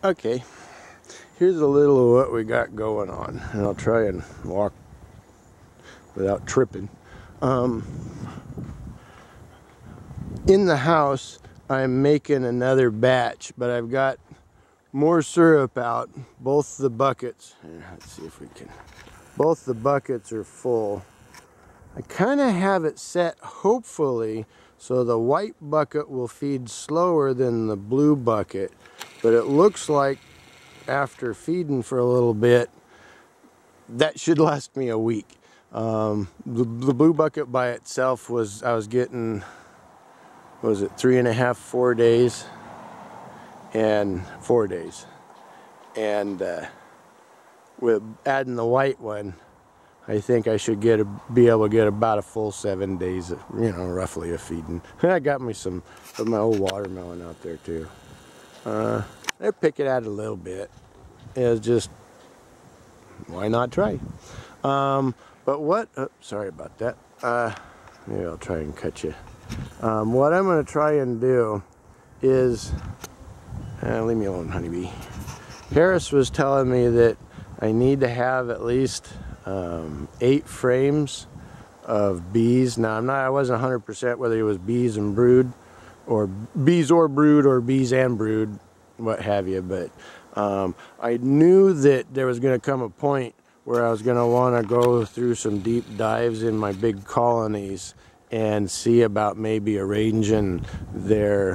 Okay, here's a little of what we got going on, and I'll try and walk without tripping. In the house, I'm making another batch, but I've got more syrup out. Both the buckets, let's see if we can, both the buckets are full. I kind of have it set, hopefully, so the white bucket will feed slower than the blue bucket, but it looks like after feeding for a little bit, that should last me a week. The blue bucket by itself I was getting, what was it, 3.5, 4 days, and 4 days. And with adding the white one, I think I should be able to get about a full 7 days, roughly of feeding. I got me some of my old watermelon out there too. They're picking at it a little bit. It's just, why not try? But what, sorry about that. Maybe I'll try and cut you. What I'm going to try and do is, leave me alone, honeybee. Harris was telling me that I need to have at least 8 frames of bees. Now I wasn't 100% whether it was bees and brood, or bees or brood, or bees and brood, what have you, but I knew that there was going to come a point where I was going to want to go through some deep dives in my big colonies and see about maybe arranging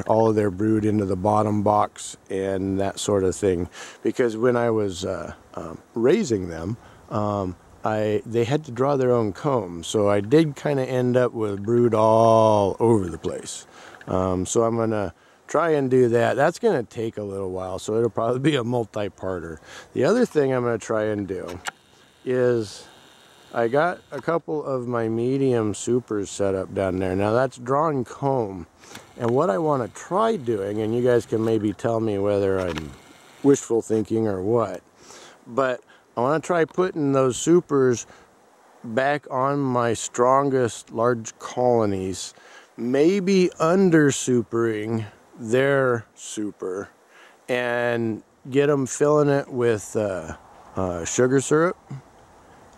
all of their brood into the bottom box and that sort of thing. Because when I was raising them, they had to draw their own comb, so I did kind of end up with brood all over the place. So I'm going to try and do that. That's going to take a little while, so it'll probably be a multi-parter. The other thing I'm going to try and do is I got a couple of my medium supers set up down there. Now that's drawn comb, and what I want to try doing, and you guys can maybe tell me whether I'm wishful thinking or what, but I want to try putting those supers back on my strongest large colonies, maybe under supering their super, and get them filling it with sugar syrup.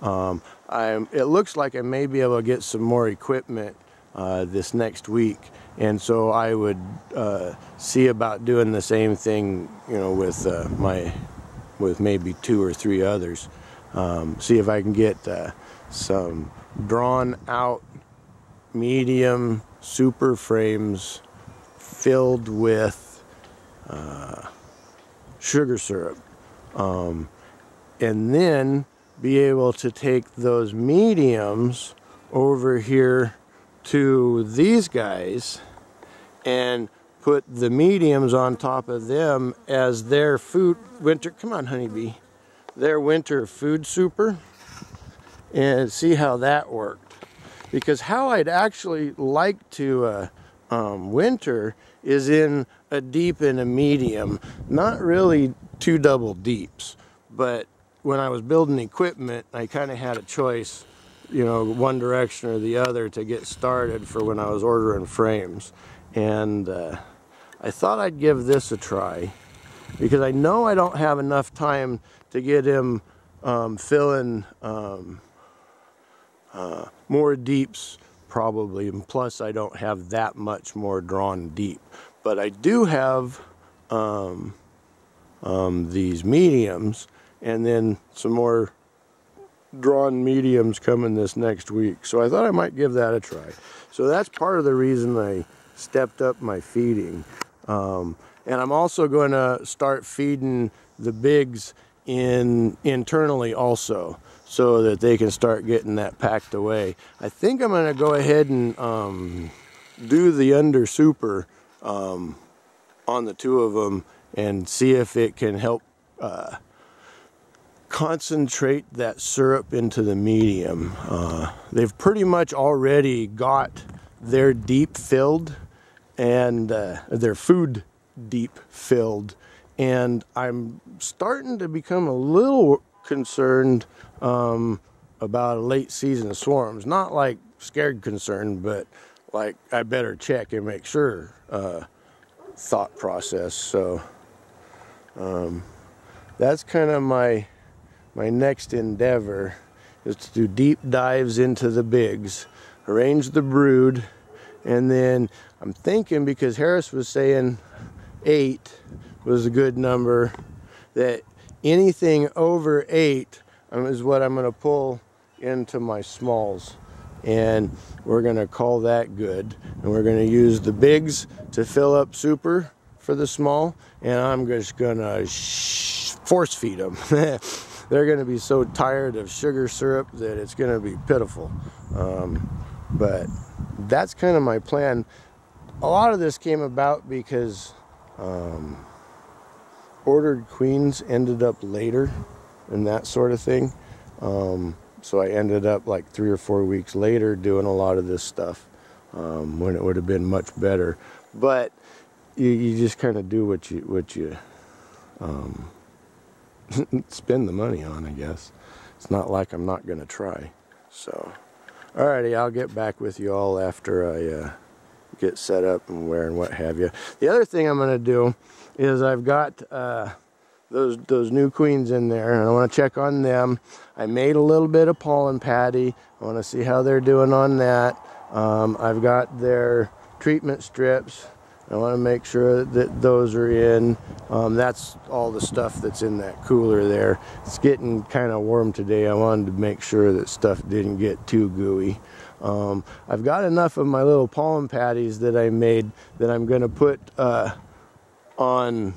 It looks like I may be able to get some more equipment this next week, and so I would see about doing the same thing, with maybe 2 or 3 others. See if I can get some drawn out medium super frames filled with sugar syrup, and then be able to take those mediums over here to these guys and put the mediums on top of them as their come on honeybee, their winter food super, and see how that worked. Because how I'd actually like to winter is in a deep and a medium, not really 2 double deeps, but when I was building equipment, I kind of had a choice, one direction or the other to get started for when I was ordering frames. And I thought I'd give this a try, because I know I don't have enough time to get him filling more deeps probably, and plus I don't have that much more drawn deep. But I do have these mediums, and then some more drawn mediums coming this next week. So I thought I might give that a try. So that's part of the reason I stepped up my feeding. And I'm also going to start feeding the bigs internally also, so that they can start getting that packed away. I think I'm going to go ahead and do the under super on the 2 of them and see if it can help concentrate that syrup into the medium. They've pretty much already got their deep filled, and their food deep filled, and I'm starting to become a little concerned about a late season swarms. Not like scared concerned, but like I better check and make sure thought process. So That's kind of my next endeavor, is to do deep dives into the bigs, arrange the brood, and then I'm thinking, because Harris was saying 8 was a good number, that anything over 8 is what I'm going to pull into my smalls, and we're going to call that good, and we're going to use the bigs to fill up super for the small, and I'm just going to force feed them. They're going to be so tired of sugar syrup that it's going to be pitiful. But that's kind of my plan. A lot of this came about because ordered queens ended up later and that sort of thing. So I ended up like 3 or 4 weeks later doing a lot of this stuff when it would have been much better. But you just kind of do what you spend the money on, I guess. It's not like I'm not going to try. So, alrighty, I'll get back with you all after I get set up and wear and what have you. The other thing I'm going to do is I've got those new queens in there, and I want to check on them. I made a little bit of pollen patty. I want to see how they're doing on that. I've got their treatment strips. I want to make sure that those are in. That's all the stuff that's in that cooler there. It's getting kind of warm today. I wanted to make sure that stuff didn't get too gooey. I've got enough of my little pollen patties that I made that I'm going to put on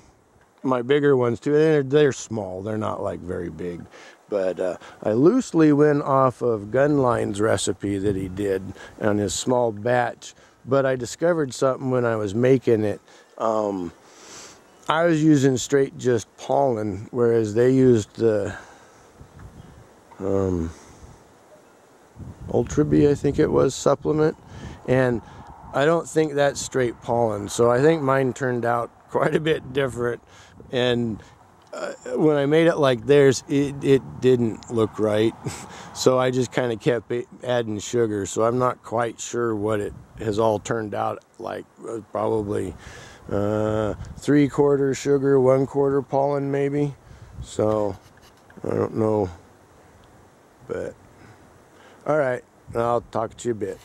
my bigger ones too. They're small. They're not like very big. But I loosely went off of Gunline's recipe that he did on his small batch. But I discovered something when I was making it. I was using straight just pollen, whereas they used the Ultra-Bee, I think it was, supplement. And I don't think that's straight pollen. So I think mine turned out quite a bit different. And when I made it like theirs, it didn't look right. So I just kind of kept adding sugar. So I'm not quite sure what it has all turned out like. Probably 3/4 sugar, 1/4 pollen maybe. So I don't know. But all right, I'll talk to you a bit.